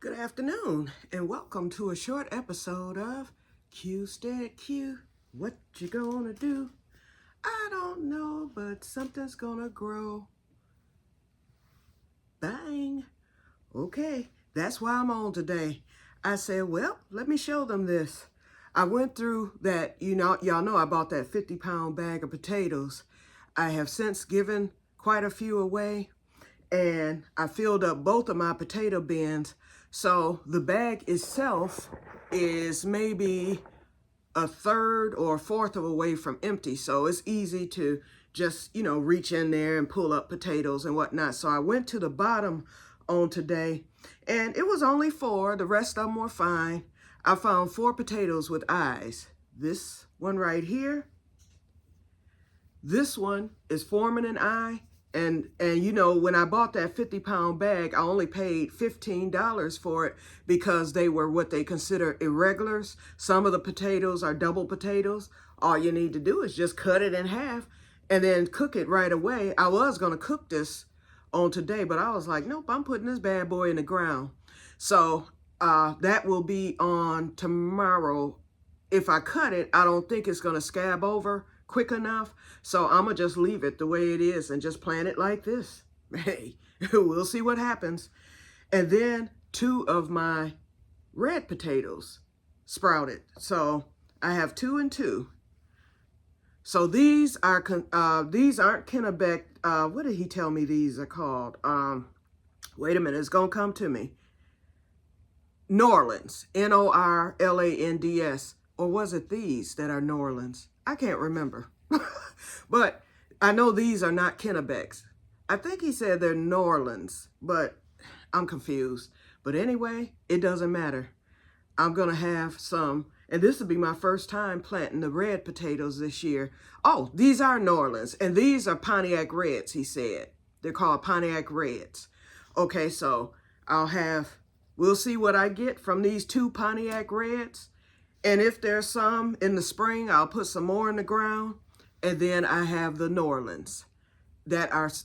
Good afternoon, and welcome to a short episode of Que-stead-Que. What you gonna do? I don't know, but something's gonna grow. Bang! Okay, that's why I'm on today. I said, well, let me show them this. I went through that, y'all know I bought that 50-pound bag of potatoes. I have since given quite a few away, and I filled up both of my potato bins. So the bag itself is maybe a third or a fourth of a way from empty. So it's easy to just, reach in there and pull up potatoes and whatnot. So I went to the bottom on today, and it was only 4. The rest of them were fine. I found 4 potatoes with eyes. This one right here. This one is forming an eye. And when I bought that 50-pound bag, I only paid $15 for it because they were what they consider irregulars. Some of the potatoes are double potatoes. All you need to do is just cut it in half and then cook it right away. I was going to cook this on today, but I was like, nope, I'm putting this bad boy in the ground. So that will be on tomorrow. If I cut it, I don't think it's going to scab over quick enough. So I'm going to just leave it the way it is and just plant it like this. Hey, we'll see what happens. And then 2 of my red potatoes sprouted. So I have 2 and 2. So these aren't Kennebec. What did he tell me these are called? Wait a minute, it's going to come to me. Norlands, Norlands. Or was it these that are Norlands? I can't remember. But I know these are not Kennebecs. I think he said they're Norlands, but I'm confused. But anyway, it doesn't matter. I'm going to have some, and this will be my first time planting the red potatoes this year. Oh, these are Norlands, and these are Pontiac Reds, he said. They're called Pontiac Reds. Okay, so we'll see what I get from these 2 Pontiac Reds. And if there's some in the spring, I'll put some more in the ground. And then I have the Norlands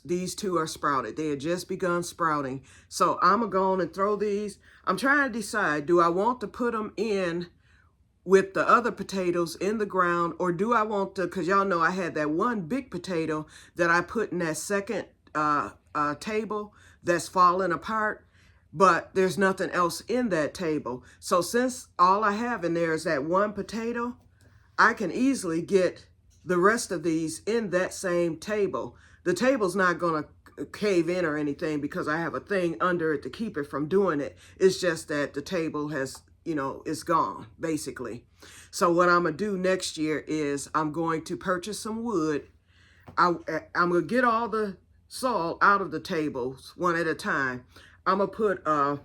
these 2 are sprouted. They had just begun sprouting. So I'm going to go on and throw these. I'm trying to decide, do I want to put them in with the other potatoes in the ground, or do I want to, because y'all know I had that one big potato that I put in that second table that's falling apart. But there's nothing else in that table. So since all I have in there is that one potato, I can easily get the rest of these in that same table. The table's not going to cave in or anything because I have a thing under it to keep it from doing it. It's just that the table has, it's gone, basically. So what I'm going to do next year is I'm going to purchase some wood. I'm going to get all the soil out of the tables one at a time. I'm going to put a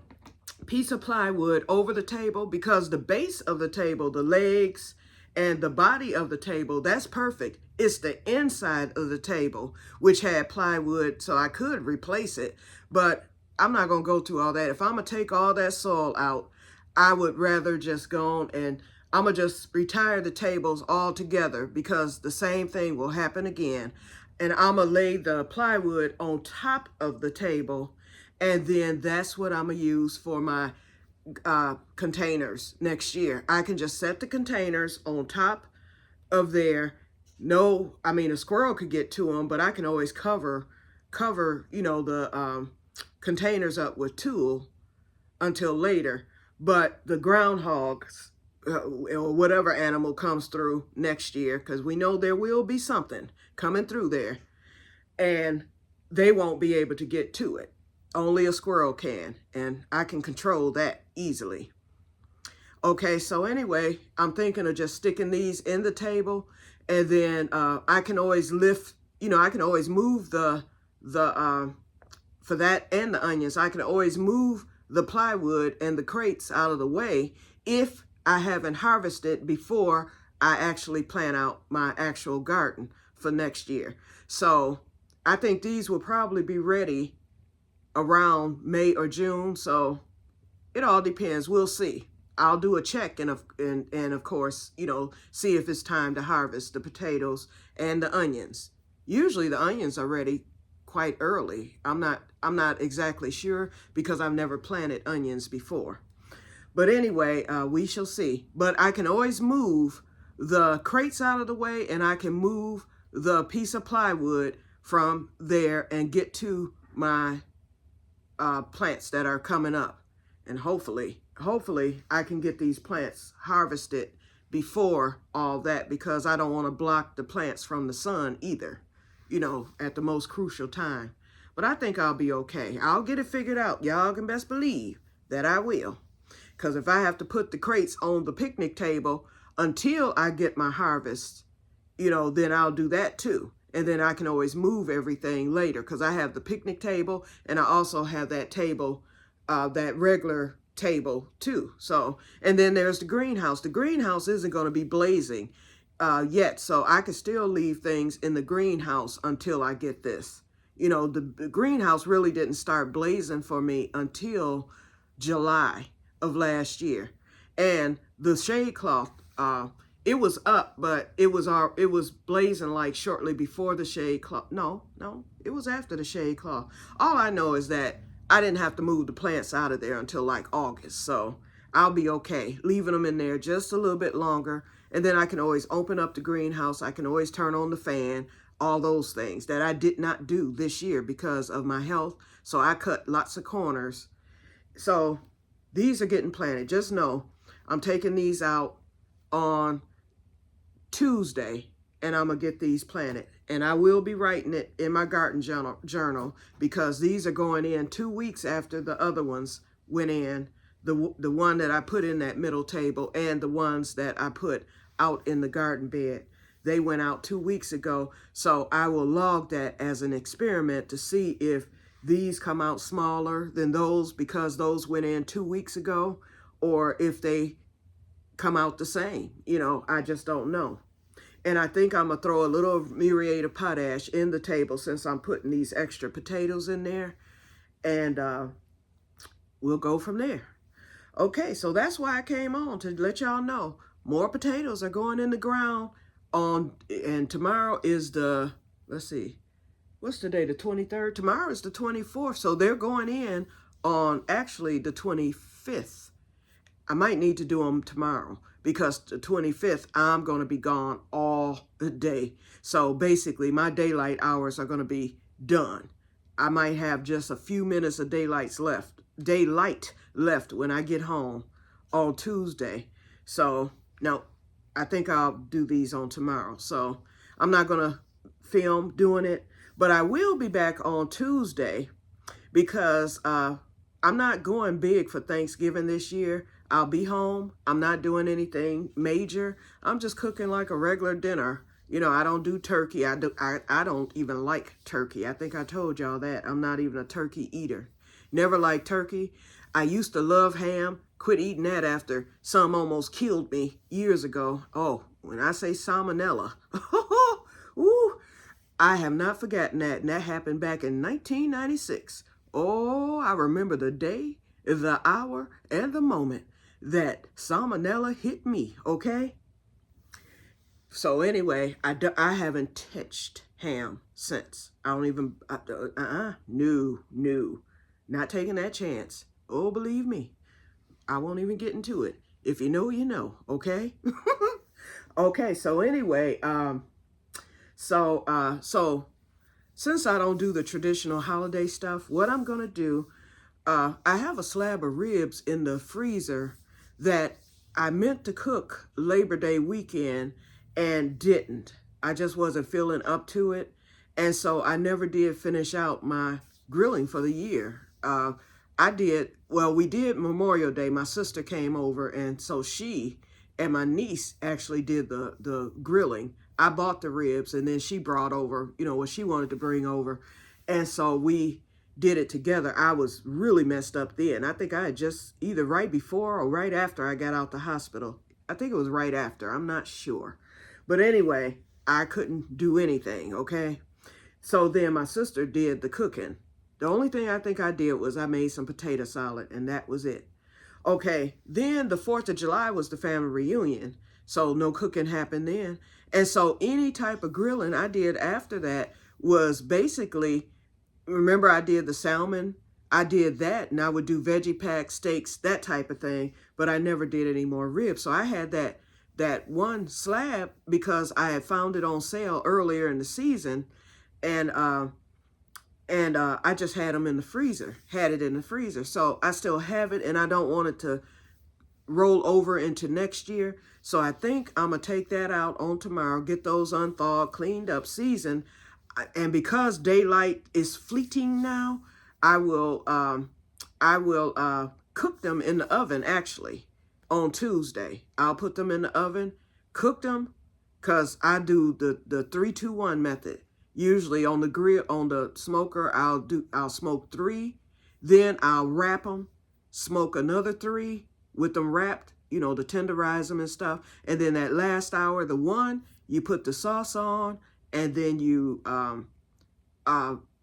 piece of plywood over the table because the base of the table, the legs and the body of the table, that's perfect. It's the inside of the table, which had plywood, so I could replace it. But I'm not going to go through all that. If I'm going to take all that soil out, I would rather just go on and I'm going to just retire the tables all together because the same thing will happen again. And I'm going to lay the plywood on top of the table. And then that's what I'm going to use for my containers next year. I can just set the containers on top of there. A squirrel could get to them, but I can always cover, the containers up with tulle until later. But the groundhogs, or whatever animal comes through next year, because we know there will be something coming through there, and they won't be able to get to it. Only a squirrel can, and I can control that easily. Okay, so anyway, I'm thinking of just sticking these in the table, and then I can always lift, I can always move for that and the onions, I can always move the plywood and the crates out of the way if I haven't harvested before I actually plan out my actual garden for next year. So I think these will probably be ready around May or June, so it all depends. We'll see. I'll do a check and of course, see if it's time to harvest the potatoes and the onions. Usually the onions are ready quite early. I'm not exactly sure because I've never planted onions before. But anyway, we shall see. But I can always move the crates out of the way, and I can move the piece of plywood from there and get to my plants that are coming up. And hopefully I can get these plants harvested before all that, because I don't want to block the plants from the sun either, you know, at the most crucial time. But I think I'll be okay. I'll get it figured out. Y'all can best believe that I will. Because if I have to put the crates on the picnic table until I get my harvest, you know, then I'll do that too. And then I can always move everything later, because I have the picnic table and I also have that table, that regular table too. So, and then there's the greenhouse. The greenhouse isn't going to be blazing yet, so I can still leave things in the greenhouse until I get this. You know, the greenhouse really didn't start blazing for me until July of last year. And the shade cloth, it was up, but it was blazing like shortly before the shade cloth. No, it was after the shade cloth. All I know is that I didn't have to move the plants out of there until like August, so I'll be okay leaving them in there just a little bit longer. And then I can always open up the greenhouse. I can always turn on the fan, all those things that I did not do this year because of my health. So I cut lots of corners. So these are getting planted. Just know I'm taking these out on Tuesday, and I'm going to get these planted. And I will be writing it in my garden journal because these are going in 2 weeks after the other ones went in. The one that I put in that middle table and the ones that I put out in the garden bed. They went out 2 weeks ago. So I will log that as an experiment to see if these come out smaller than those because those went in 2 weeks ago, or if they come out the same. You know, I just don't know. And I think I'm going to throw a little muriate of potash in the table since I'm putting these extra potatoes in there. And we'll go from there. Okay, so that's why I came on, to let y'all know more potatoes are going in the ground on, and tomorrow is the, let's see, what's the day, the 23rd? Tomorrow is the 24th, so they're going in on actually the 25th. I might need to do them tomorrow because the 25th, I'm going to be gone all the day. So basically, my daylight hours are going to be done. I might have just a few minutes of daylight left when I get home on Tuesday. So, no, I think I'll do these on tomorrow. So, I'm not going to film doing it, but I will be back on Tuesday because I'm not going big for Thanksgiving this year. I'll be home. I'm not doing anything major. I'm just cooking like a regular dinner. You know, I don't do turkey. I don't even like turkey. I think I told y'all that. I'm not even a turkey eater. Never liked turkey. I used to love ham. Quit eating that after some almost killed me years ago. Oh, when I say salmonella, ooh, I have not forgotten that. And that happened back in 1996. Oh, I remember the day, the hour, and the moment that salmonella hit me, okay? So anyway, I haven't touched ham since. I don't even, no, not taking that chance. Oh, believe me, I won't even get into it. If you know, you know, okay? Okay, so anyway, so since I don't do the traditional holiday stuff, what I'm going to do, I have a slab of ribs in the freezer that I meant to cook Labor Day weekend and didn't. I just wasn't feeling up to it. And so I never did finish out my grilling for the year. We did Memorial Day. My sister came over, and so she and my niece actually did the grilling. I bought the ribs, and then she brought over, you know, what she wanted to bring over. And so we did it together. I was really messed up then. I think I had just either right before or right after I got out the hospital. I think it was right after. I'm not sure. But anyway, I couldn't do anything, okay? So then my sister did the cooking. The only thing I think I did was I made some potato salad, and that was it. Okay, then the 4th of July was the family reunion, so no cooking happened then. And so any type of grilling I did after that was basically remember I did the salmon. I did that, and I would do veggie pack steaks, that type of thing, but I never did any more ribs. So I had that one slab because I had found it on sale earlier in the season, and I just had them in the freezer, had it in the freezer. So I still have it, and I don't want it to roll over into next year. So I think I'm going to take that out on tomorrow, get those unthawed, cleaned up, seasoned. And because daylight is fleeting now, I will cook them in the oven actually on Tuesday. I'll put them in the oven, cook them, because I do the 3-2-1 method. Usually on the grill, on the smoker, I'll smoke 3, then I'll wrap them, smoke another 3 with them wrapped, you know, to tenderize them and stuff. And then that last hour, the 1, you put the sauce on, and then you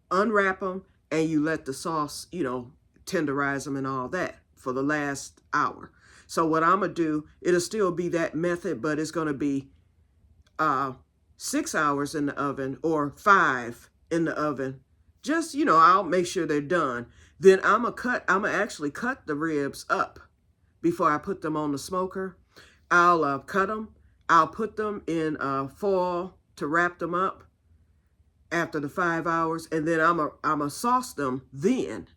unwrap them, and you let the sauce, you know, tenderize them and all that for the last hour. So what I'm going to do, it'll still be that method, but it's going to be 6 hours in the oven or 5 in the oven. Just, you know, I'll make sure they're done. Then I'm going to actually cut the ribs up before I put them on the smoker. I'll cut them. I'll put them in foil to wrap them up after the 5 hours. And then I'm a sauce them then.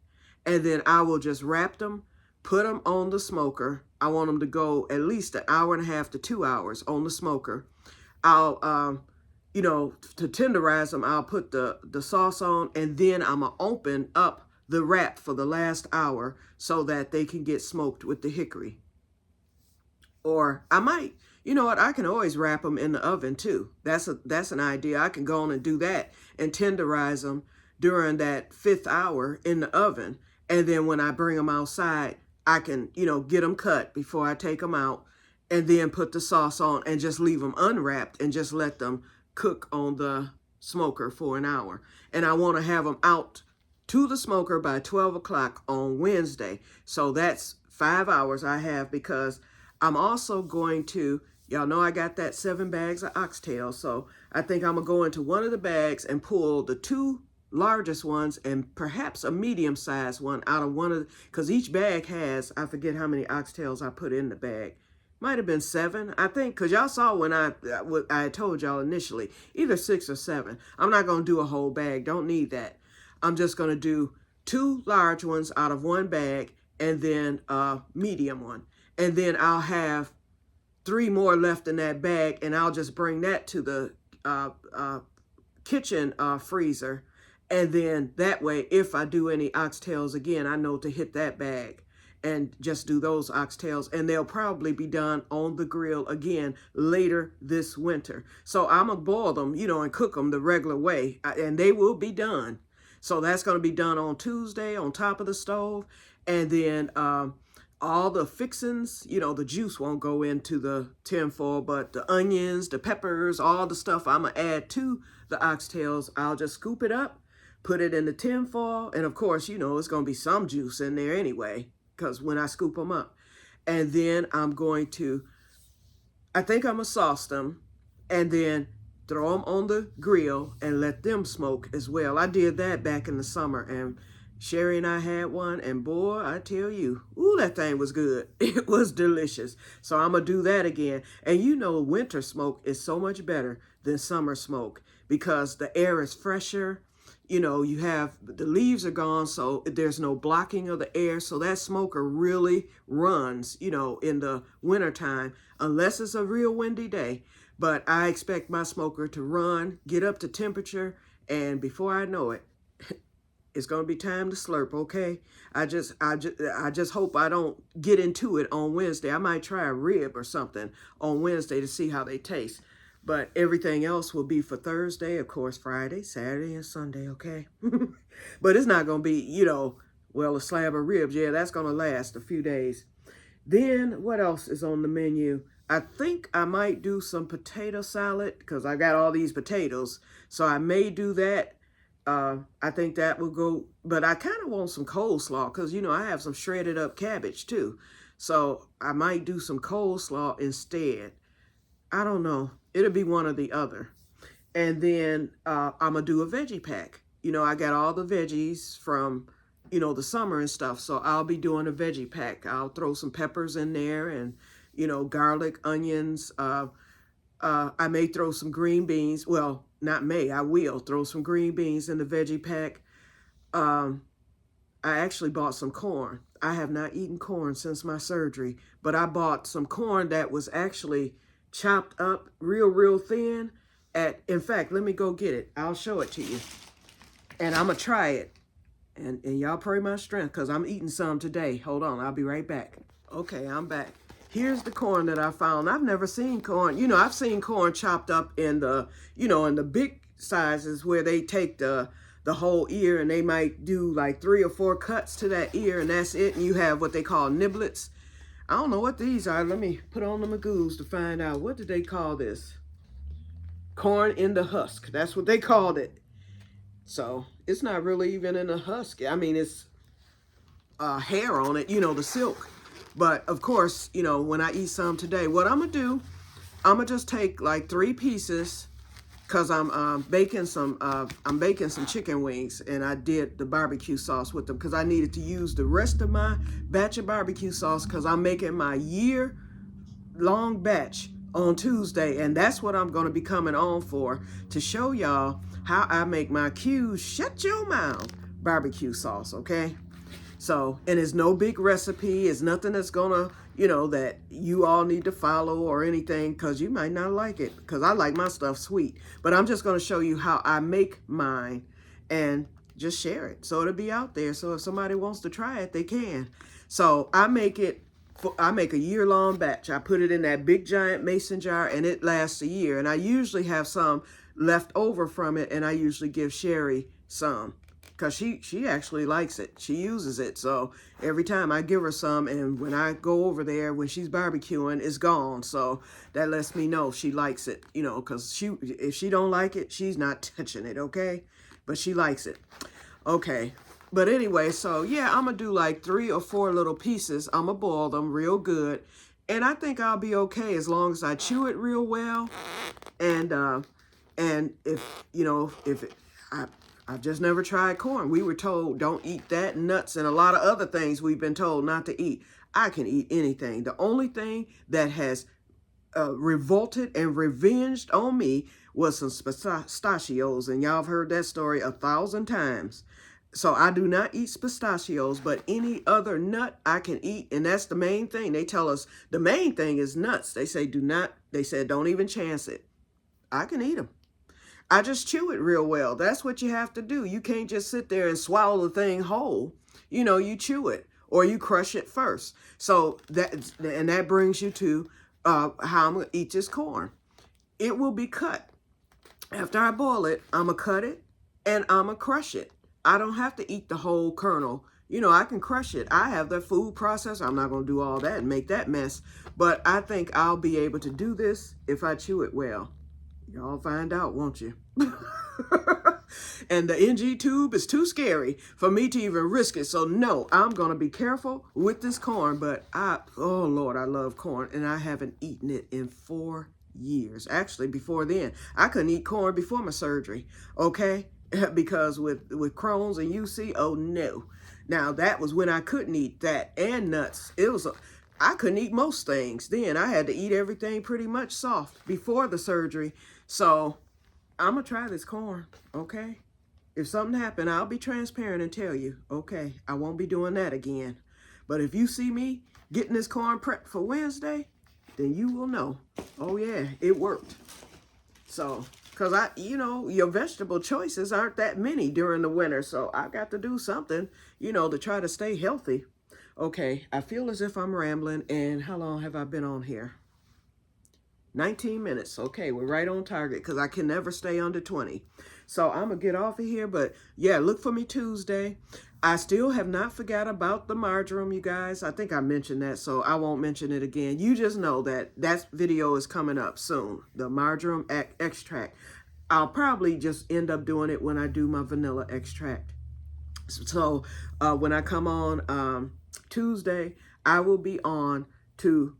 And then I will just wrap them, put them on the smoker. I want them to go at least an hour and a half to 2 hours on the smoker. I'll, you know, to tenderize them, I'll put the sauce on, and then I'm going to open up the wrap for the last hour so that they can get smoked with the hickory. Or I might, you know what, I can always wrap them in the oven too. That's an idea. I can go on and do that and tenderize them during that 5th hour in the oven. And then when I bring them outside, I can, you know, get them cut before I take them out, and then put the sauce on and just leave them unwrapped and just let them cook on the smoker for an hour. And I want to have them out to the smoker by 12 o'clock on Wednesday. So that's 5 hours I have, because I'm also going to, y'all know I got that 7 bags of oxtail. So I think I'm going to go into one of the bags and pull the 2 largest ones and perhaps a medium-sized one out of one of, because each bag has, I forget how many oxtails I put in the bag. Might have been 7, I think, because y'all saw when I told y'all initially, either 6 or 7. I'm not going to do a whole bag. Don't need that. I'm just going to do 2 large ones out of one bag, and then a medium one. And then I'll have 3 more left in that bag, and I'll just bring that to the kitchen freezer. And then that way, if I do any oxtails again, I know to hit that bag and just do those oxtails. And they'll probably be done on the grill again later this winter. So I'm going to boil them, you know, and cook them the regular way. And they will be done. So that's going to be done on Tuesday on top of the stove. And then all the fixings, you know, the juice won't go into the tinfoil, but the onions, the peppers, all the stuff I'm going to add to the oxtails, I'll just scoop it up, put it in the tinfoil. And of course, you know, it's going to be some juice in there anyway, because when I scoop them up. And then I'm going to, I think I'm going to sauce them and then throw them on the grill and let them smoke as well. I did that back in the summer, and Sherry and I had one, and boy, I tell you, ooh, that thing was good. It was delicious. So I'm going to do that again. And you know, winter smoke is so much better than summer smoke because the air is fresher. You know, you have, the leaves are gone, so there's no blocking of the air. So that smoker really runs, you know, in the wintertime, unless it's a real windy day. But I expect my smoker to run, get up to temperature, and before I know it, it's going to be time to slurp, okay? I just hope I don't get into it on Wednesday. I might try a rib or something on Wednesday to see how they taste. But everything else will be for Thursday, of course, Friday, Saturday, and Sunday, okay? But it's not going to be, you know, well, a slab of ribs. Yeah, that's going to last a few days. Then what else is on the menu? I think I might do some potato salad because I got all these potatoes. So I may do that. I think that will go. But I kind of want some coleslaw because, you know, I have some shredded up cabbage too. So I might do some coleslaw instead. I don't know. It'll be one or the other. And then I'm going to do a veggie pack. you know, I got all the veggies from, you know, the summer and stuff. So I'll be doing a veggie pack. I'll throw some peppers in there and, you know, garlic, onions. I may throw some green beans. Well, not may, I will throw some green beans in the veggie pack. I actually bought some corn. I have not eaten corn since my surgery, but I bought some corn that was actually chopped up real thin. In fact, let me go get it. I'll show it to you. And I'm going to try it. And y'all pray my strength because I'm eating some today. Hold on, I'll be right back. Okay, I'm back. Here's the corn that I found. I've never seen corn. You know, I've seen corn chopped up in the, you know, in the big sizes where they take the whole ear and they might do like 3 or 4 cuts to that ear and that's it. And you have what they call niblets. I don't know what these are. Let me put on the magoos to find out. What did they call this? Corn in the husk. That's what they called it. So it's not really even in the husk. I mean, it's hair on it, you know, the silk. But of course, you know, when I eat some today, what I'm gonna do, I'm gonna just take like 3 pieces because I'm baking some chicken wings, and I did the barbecue sauce with them because I needed to use the rest of my batch of barbecue sauce because I'm making my year-long batch on Tuesday, and that's what I'm going to be coming on for, to show y'all how I make my shut your mouth barbecue sauce, okay? So, and it's no big recipe. It's nothing that's gonna, you know, that you all need to follow or anything, because you might not like it, because I like my stuff sweet. But I'm just gonna show you how I make mine and just share it. So it'll be out there. So if somebody wants to try it, they can. So I make a year-long batch. I put it in that big giant mason jar and it lasts a year. And I usually have some left over from it, and I usually give Sherry some, because she actually likes it. She uses it. So every time I give her some, and when I go over there, when she's barbecuing, it's gone. So that lets me know she likes it, you know, because if she don't like it, she's not touching it, okay? But she likes it. Okay. But anyway, so yeah, I'm going to do like 3 or 4 little pieces. I'm going to boil them real good. And I think I'll be okay as long as I chew it real well. And if, you know, I've just never tried corn. We were told don't eat that, nuts, and a lot of other things we've been told not to eat. I can eat anything. The only thing that has revolted and revenged on me was some pistachios, and y'all have heard that story 1,000 times. So I do not eat pistachios, but any other nut I can eat, and that's the main thing. They tell us the main thing is nuts. They say don't even chance it. I can eat them. I just chew it real well. That's what you have to do. You can't just sit there and swallow the thing whole. You know, you chew it or you crush it first. So that brings you to how I'm going to eat this corn. It will be cut. After I boil it, I'm going to cut it and I'm going to crush it. I don't have to eat the whole kernel. You know, I can crush it. I have the food processor. I'm not going to do all that and make that mess. But I think I'll be able to do this if I chew it well. Y'all find out, won't you? And the NG tube is too scary for me to even risk it. So no, I'm going to be careful with this corn. But oh Lord, I love corn. And I haven't eaten it in 4 years. Actually, before then, I couldn't eat corn before my surgery. Okay? Because with Crohn's and UC, oh no. Now that was when I couldn't eat that and nuts. I couldn't eat most things then. I had to eat everything pretty much soft before the surgery. So I'm going to try this corn, okay? If something happened, I'll be transparent and tell you, okay? I won't be doing that again. But if you see me getting this corn prepped for Wednesday, then you will know, oh yeah, it worked. So, because you know, your vegetable choices aren't that many during the winter. So I got to do something, you know, to try to stay healthy. Okay, I feel as if I'm rambling. And how long have I been on here? 19 minutes. Okay, we're right on target because I can never stay under 20. So I'm going to get off of here. But yeah, look for me Tuesday. I still have not forgot about the marjoram, you guys. I think I mentioned that, so I won't mention it again. You just know that video is coming up soon. The marjoram extract. I'll probably just end up doing it when I do my vanilla extract. So when I come on Tuesday, I will be on to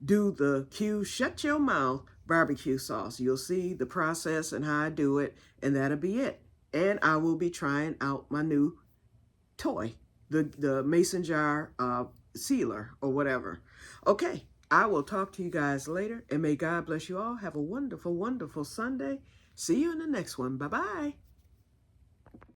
do the shut your mouth barbecue sauce. You'll see the process and how I do it, and that'll be it. And I will be trying out my new toy, the mason jar sealer or whatever. Okay, I will talk to you guys later, and may God bless you all. Have a wonderful, wonderful Sunday. See you in the next one. Bye-bye.